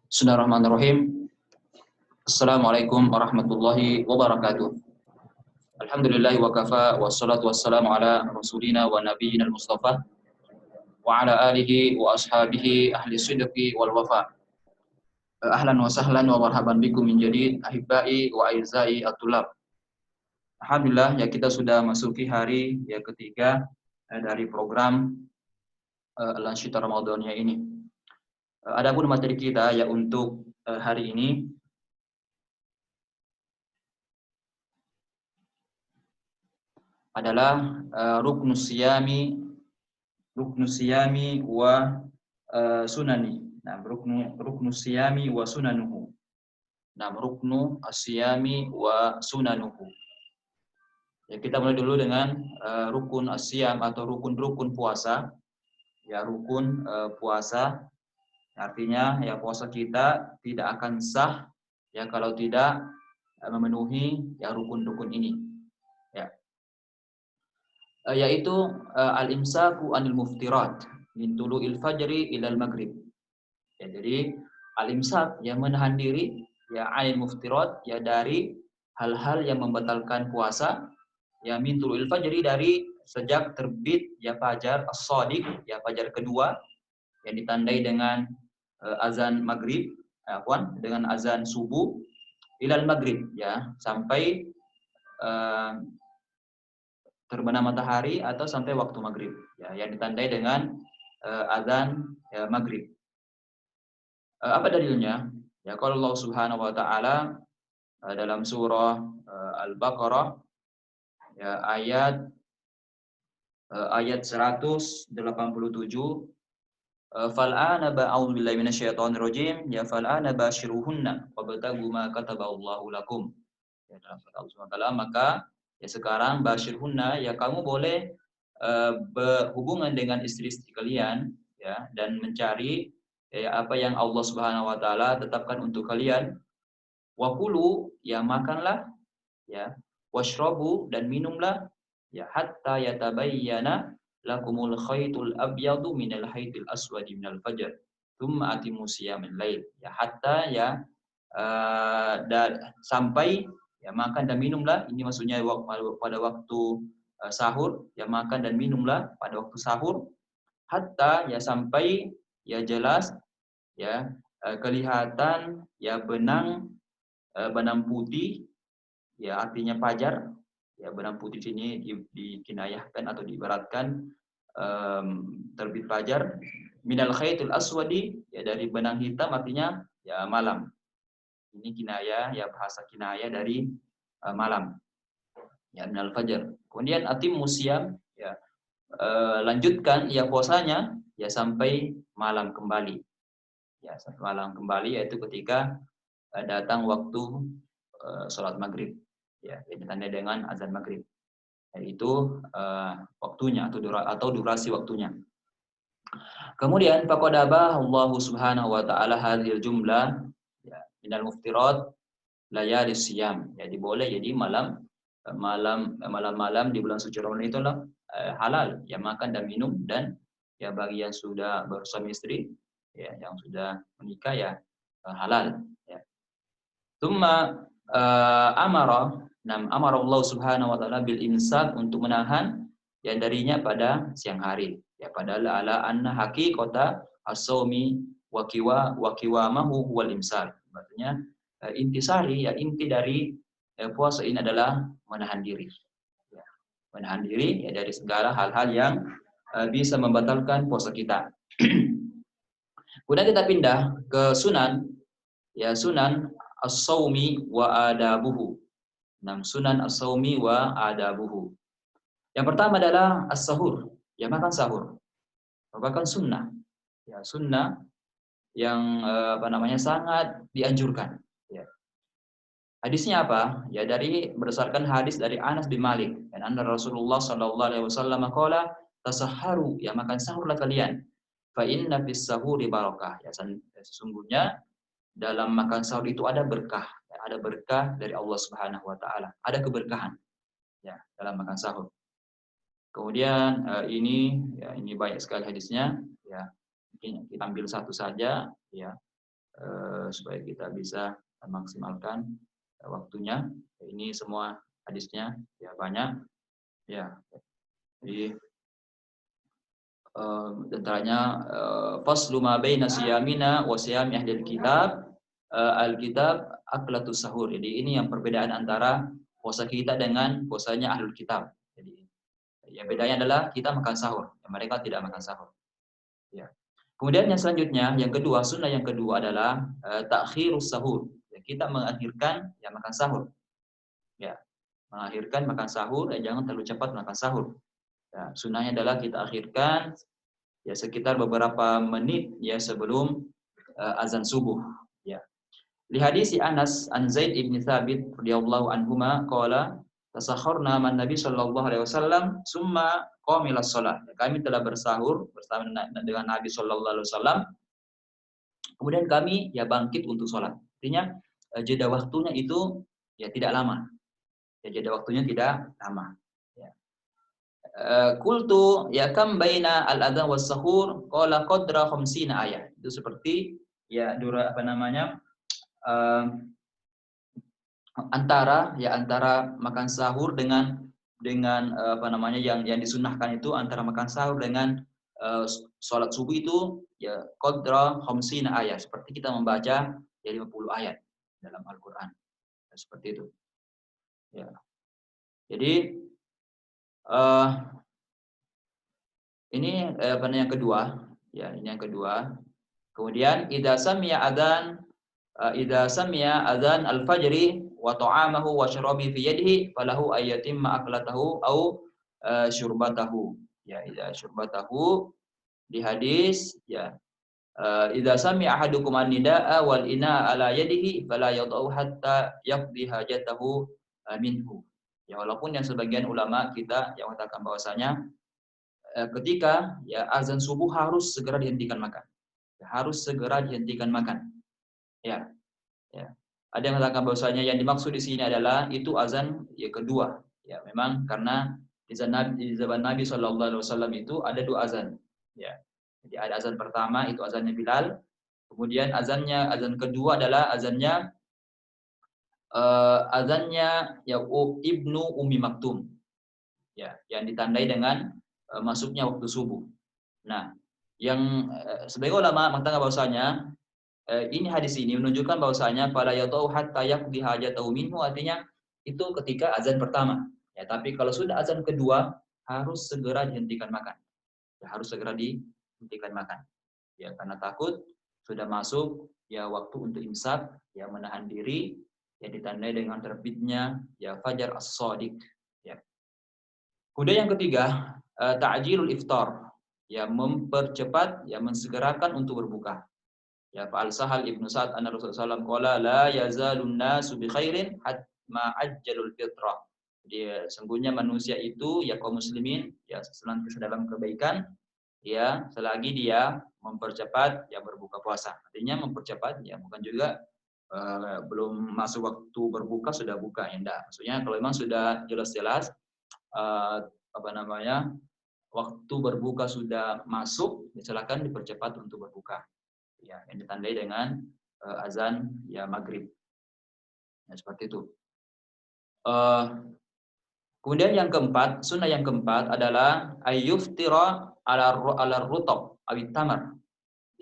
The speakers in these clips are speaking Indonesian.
Bismillahirrahmanirrahim. Assalamualaikum warahmatullahi wabarakatuh. Alhamdulillahi wa kafa wassalatu wassalamu ala rasulina wa nabiyyina al-mustafa wa ala alihi wa ashabihi ahli sidqi wal wafa. Ahlan wa sahlan wa marhaban bikum min jadid ahibbai wa aizai at-tulab. Alhamdulillah ya kita sudah masuki hari yang ketiga dari program Al-Ansyita Ramadaniyah ini. Adapun materi kita ya untuk hari ini adalah ruknus siyami wa sunani. Nah, ruknus siyami wa sunanuhu. Nah, ruknu asyami wa sunanuhu. Ya, kita mulai dulu dengan rukun asyam atau rukun puasa. Ya, rukun puasa artinya ya puasa kita tidak akan sah ya kalau tidak memenuhi ya rukun-rukun ini. Ya. Yaitu al-imsaku anil muftirat min tulu'il fajri ilal maghrib. Ya, jadi al-imsak yang menahan diri ya anil muftirat ya dari hal-hal yang membatalkan puasa ya min tulu'il fajri dari sejak terbit ya fajar as-shadiq ya fajar kedua yang ditandai dengan azan maghrib dengan azan subuh ilal maghrib ya sampai terbenam matahari atau sampai waktu maghrib ya yang ditandai dengan azan ya, maghrib. Apa dalilnya? Ya kalau Allah Subhanahu wa taala dalam surah Al-Baqarah ya ayat 187 fal'ana ba'udzu billahi minasyaitonir rajim ya fal'ana bashiruhunna wabtagu ma kataballahu lakum. Ya dalam surah Allah Subhanahu wa taala maka ya sekarang basyirhunna ya kamu boleh berhubungan dengan istri-istri kalian ya dan mencari ya apa yang Allah Subhanahu wa taala tetapkan untuk kalian. Wakulu ya makanlah ya washrabu dan minumlah ya hatta yatabayyana lakumul khaytul abyadu minal khaytil aswadi minal fajr tsumma atimmu siyamal lail ya hatta ya sampai ya makan dan minumlah ini maksudnya pada waktu sahur ya makan dan minumlah pada waktu sahur hatta ya sampai ya jelas ya kelihatan ya benang putih ya artinya fajar ya benang putih sini dikinayahkan atau diibaratkan terbit fajar minal khaytul aswadi ya dari benang hitam artinya ya malam. Ini kinayah ya bahasa kinayah dari malam ya minal fajar. Kemudian atim musyam ya lanjutkan ya puasanya ya sampai malam kembali. Ya sampai malam kembali yaitu ketika datang waktu sholat maghrib ya yang ditandai dengan azan maghrib. Yaitu waktunya atau durasi waktunya. Kemudian faqadaba Allah Subhanahu wa taala hadhil jumlah ya minal muftirat layali siyam. Jadi boleh jadi malam-malam di bulan suci Ramadan itulah halal ya makan dan minum dan ya bagi yang sudah bersuami istri ya yang sudah menikah ya halal ya. Tsumma amara Allah Subhanahu wa taala bil imsak untuk menahan yang darinya pada siang hari ya padahal ala anna haqiqata as-shaumi wa qiwamahu wal imsak. Maksudnya intisari ya inti dari puasa ini adalah menahan diri ya. Menahan diri ya dari segala hal-hal yang bisa membatalkan puasa kita. Kemudian kita pindah ke sunan ya sunan as-shaumi wa adabuhu. Sunan as-shaumi wa adabuhu. Yang pertama adalah as-sahur, ya makan sahur. Merupakan sunnah. Ya, sunnah yang sangat dianjurkan, ya. Hadisnya apa? Ya berdasarkan hadis dari Anas bin Malik dan anna Rasulullah sallallahu alaihi wasallam qala tasahharu, ya makan sahurlah kalian. Fa inna fis sahuri barakah. Ya sesungguhnya dalam makan sahur itu ada berkah, ya, ada berkah dari Allah Subhanahu wa taala. Ada keberkahan ya dalam makan sahur. Kemudian ini banyak sekali hadisnya ya. Mungkin kita ambil satu saja ya. supaya kita bisa memaksimalkan waktunya. Ini semua hadisnya ya banyak ya. Jadi antaranya faslu ma baina siyamina wa siyami ahlil kitab alkitab aklatus sahur. Jadi ini yang perbedaan antara puasa kita dengan puasanya ahlul kitab. Jadi yang bedanya adalah kita makan sahur, mereka tidak makan sahur. Ya. Kemudian yang selanjutnya, yang kedua, sunnah yang kedua adalah takhirus sahur. Ya, kita mengakhirkan ya makan sahur. Ya, mengakhirkan makan sahur, jangan terlalu cepat makan sahur. Ya, sunnahnya adalah kita akhirkan ya sekitar beberapa menit ya sebelum azan subuh. Ya. Li hadis Anas an Zaid ibn Thabit radhiyallahu anhuma qala tasahharna man Nabi sallallahu alaihi wasallam summa qamilas shalah. Kami telah bersahur bersama dengan Nabi sallallahu alaihi wasallam. Kemudian kami ya bangkit untuk sholat. Artinya jeda waktunya itu ya tidak lama. Ya jeda waktunya tidak lama. Ya. Qultu ya kam baina al-adzan was sahur qala qadra 50 ayat. Itu seperti ya antara makan sahur dengan yang disunnahkan itu antara makan sahur dengan sholat subuh itu ya qadra 50 ayat, seperti kita membaca ya 50 ayat dalam Al-Qur'an. Seperti itu. Ya. Jadi ini yang kedua, ya ini yang kedua. Kemudian idza sami'a adzan al-fajri wa ta'amahu wa syarabi fi yadihi falahu ayyatimma aklatahu au syurbatahu. Ya, idza syurbatahu di hadis ya idza sami'a ahadukum an-nidaa wal ina ala yadihi fala yadau hatta yaqdi hajatahu minhu. Ya, walaupun yang sebagian ulama kita yang mengatakan bahwasanya ketika ya azan subuh harus segera dihentikan makan. Ya, harus segera dihentikan makan. Ya. Ya. Ada yang mengatakan bahwasanya yang dimaksud di sini adalah itu azan yang kedua. Ya, memang karena di zaman Nabi Shallallahu Alaihi Wasallam itu ada dua azan. Ya. Jadi ada azan pertama itu azannya Bilal. Kemudian azan kedua adalah azannya ya Ibnu Ummi Maktum. Ya, yang ditandai dengan masuknya waktu subuh. Nah, yang sebagai ulama mengatakan bahwasanya ini hadis ini menunjukkan bahwasanya fala yatau hatta yaqdi hajatahu minhu, artinya itu ketika azan pertama. Ya, tapi kalau sudah azan kedua harus segera dihentikan makan. Ya, harus segera dihentikan makan. Ya, karena takut sudah masuk ya waktu untuk imsak, ya menahan diri, ya ditandai dengan terbitnya ya fajar as-shadiq. Ya. Kemudian yang ketiga, ta'jilul iftar. Ya, mempercepat, ya mensegerakan untuk berbuka. Ya, fa'al Sahal Ibnu Sa'ad anna Rasulullah SAW qala la yazalun nasu bi khairin hatta ajjalul fitrah. Jadi sungguhnya manusia itu ya kaum muslimin ya senantiasa dalam kebaikan ya selagi dia mempercepat ya berbuka puasa. Artinya mempercepat ya bukan juga belum masuk waktu berbuka sudah buka ya enggak. Maksudnya kalau memang sudah jelas-jelas waktu berbuka sudah masuk, silakan dipercepat untuk berbuka. Ya, yang ditandai dengan azan ya maghrib. Ya, seperti itu. Kemudian yang keempat, sunnah yang keempat adalah ayyuftira ala rutab awit tamar.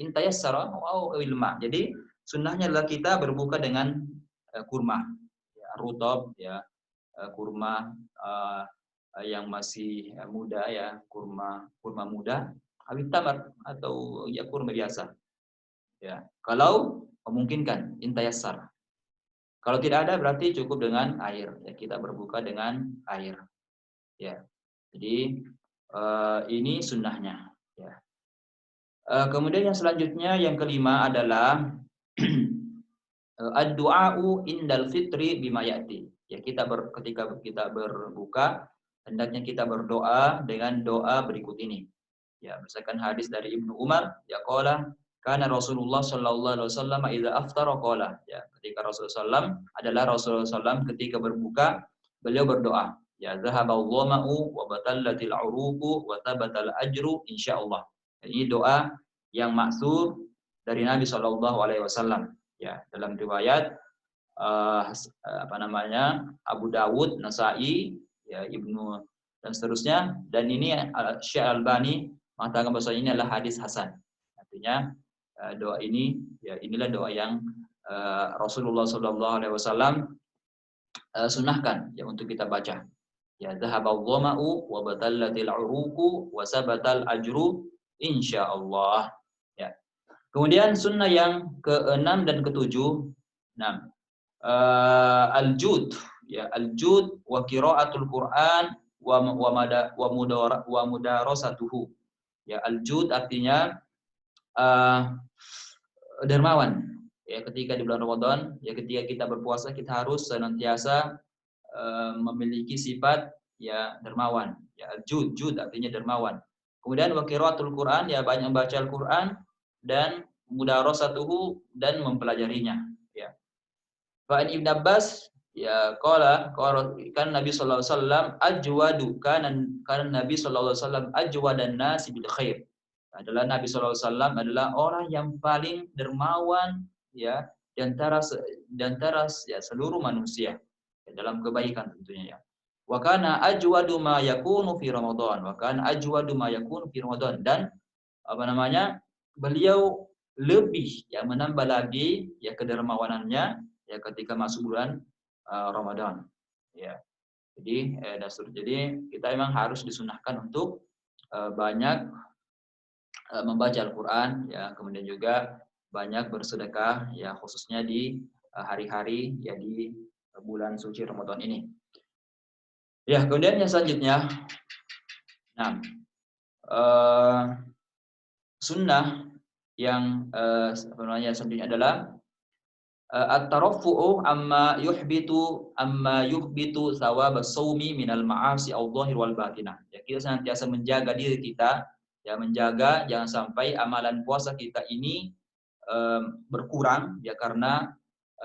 Intayassara au ilma. Jadi sunnahnya adalah kita berbuka dengan kurma. Ya, rutab ya kurma yang masih muda ya, kurma muda, awit tamar atau ya kurma biasa. Ya, kalau memungkinkan intayassar. Kalau tidak ada berarti cukup dengan air. Ya, kita berbuka dengan air. Ya. Jadi ini sunnahnya. Ya. Kemudian yang selanjutnya yang kelima adalah ad-du'a'u indal fitri bima ya'ti. Ya, ketika kita berbuka hendaknya kita berdoa dengan doa berikut ini. Ya, misalkan hadis dari Ibnu Umar, ya qala karena Rasulullah sallallahu alaihi wasallam idza aftara qala. Ya, ketika Rasulullah SAW ketika berbuka, beliau berdoa, ya zahabal dhama'u wa batallatil 'uruqu wa tabatal ajru insyaallah. Ini doa yang maksur dari Nabi Shallallahu Alaihi Wasallam. Ya, dalam riwayat apa namanya Abu Dawud, Nasai, ya Ibnu dan seterusnya. Dan ini Syekh Albani mengatakan bahwa ini adalah hadis hasan. Artinya doa ini, ya inilah doa yang Rasulullah Shallallahu Alaihi Wasallam sunahkan ya untuk kita baca. Ya dhahabal dhama'u wa batallatil uruqu wa sabatal ajru insyaallah. Ya. Kemudian sunnah yang ke-6 dan ke-7. Nah, al-jud, ya al-jud wa qiraatul Qur'an wa mudarasatuhu. Ya al-jud artinya dermawan. Ya ketika di bulan Ramadan, ya ketika kita berpuasa kita harus senantiasa memiliki sifat ya dermawan. Ya al-jud, jud artinya dermawan. Kemudian wa qiraatul Qur'an, ya banyak membaca Al-Qur'an dan mudarasatuhu dan mempelajarinya. Ya. Fa Ibnu Abbas ya qala kan Nabi sallallahu alaihi wasallam ajwadu kan Nabi sallallahu alaihi wasallam ajwadan nasi bil khair. Adalah Nabi sallallahu alaihi wasallam adalah orang yang paling dermawan ya di antara ya seluruh manusia ya, dalam kebaikan tentunya ya. Wa kana ajwadu ma yakunu fi Ramadan. Wa kana ajwadu ma yakunu fi Ramadan. Dan apa namanya? Beliau lebih ya menambah lagi ya kedermawanannya ya ketika masuk bulan Ramadan. Ya. Jadi kita memang harus disunahkan untuk banyak membaca Al-Qur'an ya, kemudian juga banyak bersedekah ya khususnya di hari-hari ya di bulan suci Ramadan ini. Ya, kemudian yang selanjutnya, nah, sunnah yang apa namanya selanjutnya adalah at-taraffu'u amma yuhbitu thawab as-shaumi minal ma'asi al-dhahir wal batinah. Ya, kita senantiasa menjaga diri kita, ya menjaga jangan sampai amalan puasa kita ini berkurang ya karena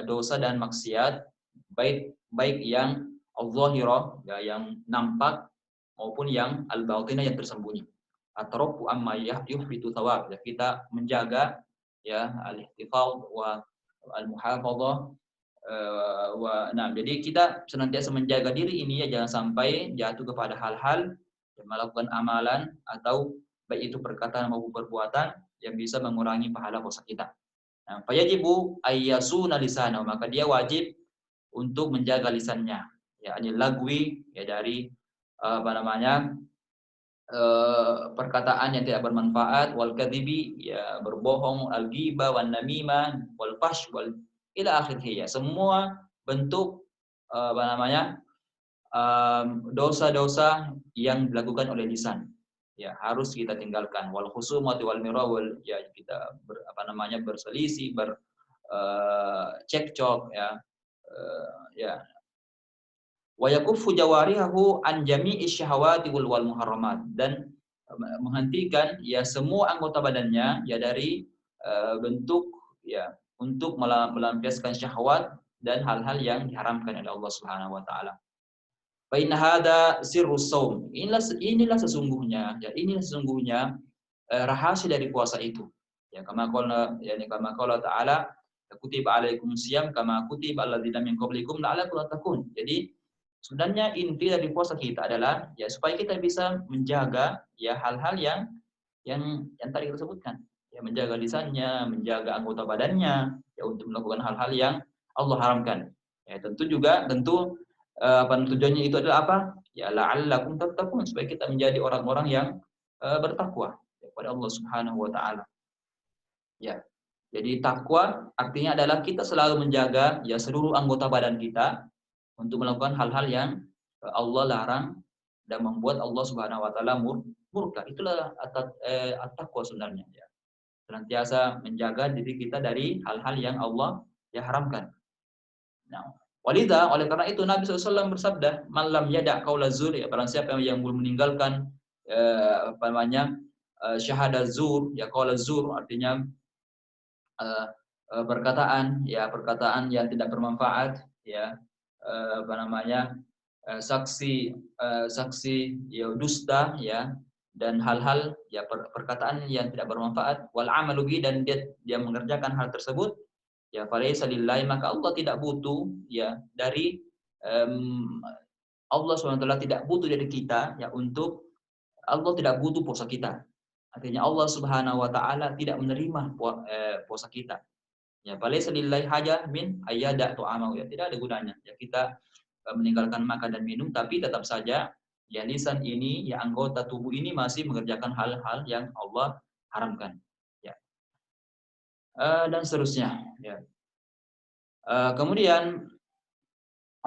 dosa dan maksiat baik yang al-zahirah ya yang nampak maupun yang al-batinah yang tersembunyi. At-taraffu amma yuhbitu thawab, ya kita menjaga ya al-ihtifadz wa al-muhafadzah jadi kita senantiasa menjaga diri ini ya jangan sampai jatuh kepada hal-hal yang melakukan amalan atau baik itu perkataan maupun perbuatan yang bisa mengurangi pahala puasa kita. Nah, fayajibu ayyasuna lisana, maka dia wajib untuk menjaga lisannya. Ya, anil lagwi ya dari apa namanya? Perkataan yang tidak bermanfaat, wal kadhibi ya berbohong, al ghibah wan namimah wal fahsy wal ila akhirih ya. Semua bentuk apa namanya? Dosa-dosa yang dilakukan oleh lisan. Ya, harus kita tinggalkan. Wal khusumati wal mira wal ya kita berselisih, cekcok ya. Ya. Wa yakuffu jawarihahu an jami'i syahawati wal muharramat, dan menghentikan ya semua anggota badannya ya dari bentuk ya untuk melampiaskan syahwat dan hal-hal yang diharamkan oleh Allah Subhanahu wa taala. Fa inna hadza sirrus shaum. Inilah sesungguhnya rahasia dari puasa itu. Ya kama qala ta'ala kutiba alaikumus syiyam kama kutiba alladzina min qablikum la'allakum tattaqun. Jadi sebenarnya inti dari puasa kita adalah ya supaya kita bisa menjaga ya hal-hal yang tadi kita sebutkan. Ya menjaga lisannya, menjaga anggota badannya ya untuk melakukan hal-hal yang Allah haramkan. Ya tentu tujuannya itu adalah apa? Ya la'allakum tattaqun, supaya kita menjadi orang-orang yang bertakwa kepada Allah Subhanahu wa taala. Ya. Jadi takwa artinya adalah kita selalu menjaga ya seluruh anggota badan kita untuk melakukan hal-hal yang Allah larang dan membuat Allah Subhanahu wa taala murka. Itulah at-taqwa sebenarnya ya. Senantiasa menjaga diri kita dari hal-hal yang Allah ya haramkan. Nah, walidha, oleh karena itu Nabi SAW bersabda, "Man lam yada' qaula zur", ya barang siapa yang belum meninggalkan syahadat zur, ya qaula zur artinya perkataan yang tidak bermanfaat ya, saksi ya dusta ya, dan hal-hal ya perkataan yang tidak bermanfaat, wal amalu bi, dan dia mengerjakan hal tersebut, ya falaisa lillahi, maka Allah tidak butuh ya dari um, Allah SWT tidak butuh dari kita ya untuk Allah tidak butuh puasa kita. Artinya Allah Subhanahu wa taala tidak menerima puasa kita. Ya, falaisa lillahi hajah min ayyada tu'amahu, ya tidak ada gunanya. Ya kita meninggalkan makan dan minum, tapi tetap saja ya lisan ini, ya anggota tubuh ini masih mengerjakan hal-hal yang Allah haramkan. Ya. Dan seterusnya. Ya. Kemudian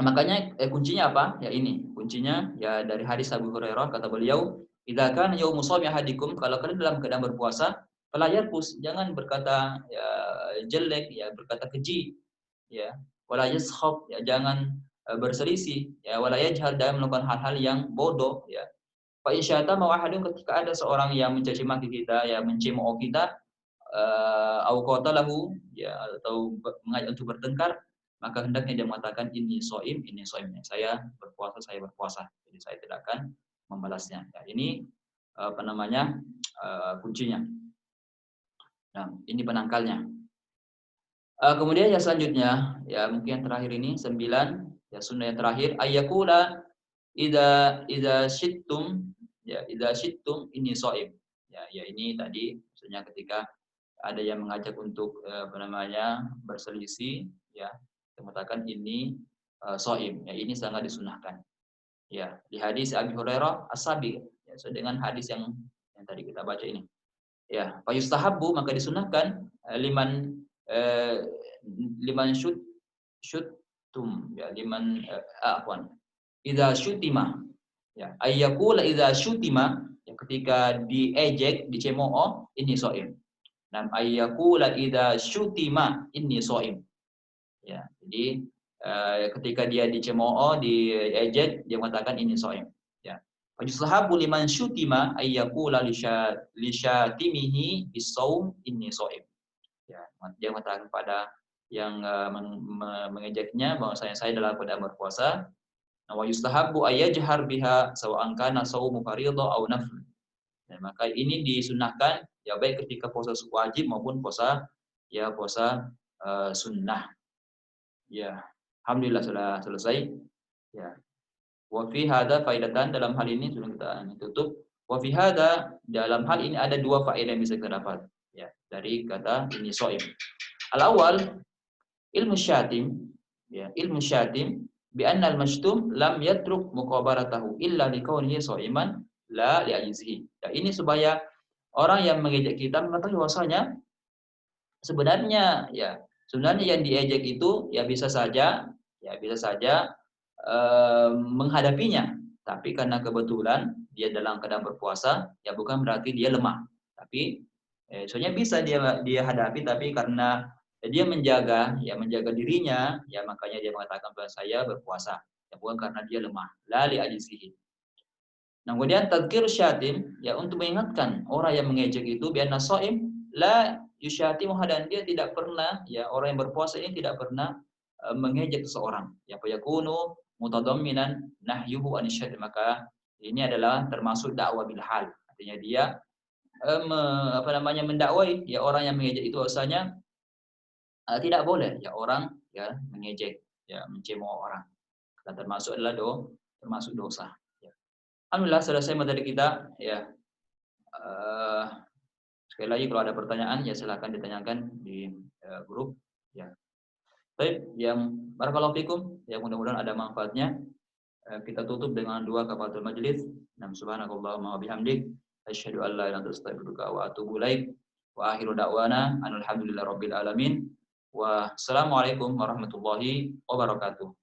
makanya kuncinya apa? Ya ini kuncinya ya dari hadis Abu Hurairah, kata beliau, "Idza kana yaumu shaumi ahadikum", kalau kalian dalam keadaan berpuasa, fala yarfus, jangan berkata ya jelek, ya berkata keji, ya. Wala yaskhab, ya jangan berselisih, ya wala yajhal, dan melakukan hal-hal yang bodoh, ya. Fa isyata mawahadun, ketika ada seorang yang mencaci maki kita, ya mencemooh kita, au qatalahu, ya atau mengajak untuk bertengkar, maka hendaknya dia mengatakan ini soim, saya berpuasa, jadi saya tidak akan membalasnya. Ya, ini apa namanya kuncinya. Nah, ini penangkalnya. Kemudian yang selanjutnya, ya mungkin yang terakhir ini 9, ya sunnah yang terakhir, ayyakula idza syittum, ya idza syittum ini soim. Ya, ya ini tadi maksudnya ketika ada yang mengajak untuk apa namanya berselisih, ya mengatakan ini soim, ya ini sangat disunahkan. Ya, di hadis Abi Hurairah as-sabi, ya sesuai dengan hadis yang tadi kita baca ini. Ya, fa yustahabbu, maka disunahkan liman eh, liman syuttum, ya liman afwan idza syutima, ya ayyakula idza syutima, ya ketika diejek, dicemooh, ini shaim. Nam ayyakula idza syutima inni shaim. Ya, jadi ketika dia dicemooh, diejek, dia mengatakan ini shaim. Ya. Fajustahabu liman syutima ayyakula lisyatimihi bisawm inni shaim. Ya, dia mengatakan pada yang mengejeknya bahwasanya saya dalam keadaan berpuasa. Wa yustahabu ayyajhar biha sawa'an kana shaumu fardhu aw nafl. Ya, maka ini disunahkan ya baik ketika puasa wajib maupun puasa sunnah. Ya, alhamdulillah sudah selesai. Ya. Wa fi hadza faidatan, dalam hal ini sudah kita tutup. Wa fi hadza, dalam hal ini ada dua faedah yang bisa kita dapat ya dari kata ini shaim. Al-awwal ilmu syatim, ya ilmu syatim bi anna al-mashtum lam yatruk muqabaratahu illa likaunihi shaiman la li'ajzihi. Ya, ini supaya orang yang mengejek kita mengetahui bahwasanya sebenarnya yang diejek itu ya bisa saja menghadapinya, tapi karena kebetulan dia dalam keadaan berpuasa, ya bukan berarti dia lemah, tapi soalnya bisa dia hadapi, tapi karena dia menjaga dirinya, ya makanya dia mengatakan bahwa saya berpuasa, ya bukan karena dia lemah, la li ajzihi. Nah, kemudian tadzkir syatim, ya untuk mengingatkan orang yang mengejek itu bi'anna shaim la yusyatimu hadan, dia tidak pernah, ya orang yang berpuasa ini tidak pernah mengejek seseorang. Ya fayakunu mutadamminan nahyuhu anisyad, maka ini adalah termasuk dakwah bil hal. Artinya dia mendakwai ya orang yang mengejek itu bahwasanya tidak boleh ya orang ya mengejek, ya mencemooh orang. Dan termasuk adalah termasuk dosa. Alhamdulillah selesai materi kita ya. Sekali lagi kalau ada pertanyaan ya silakan ditanyakan di grup ya. Baik, yang barakallahu fikum, ya mudah-mudahan ada manfaatnya. Kita tutup dengan dua kafaratul majlis. Nam subhanakallahumma wa bihamdik asyhadu an la ilaha illa anta astaghfiruka wa atubu ilaik. Wa akhiru da'wana alhamdulillahirabbil alamin. Wassalamualaikum warahmatullahi wabarakatuh.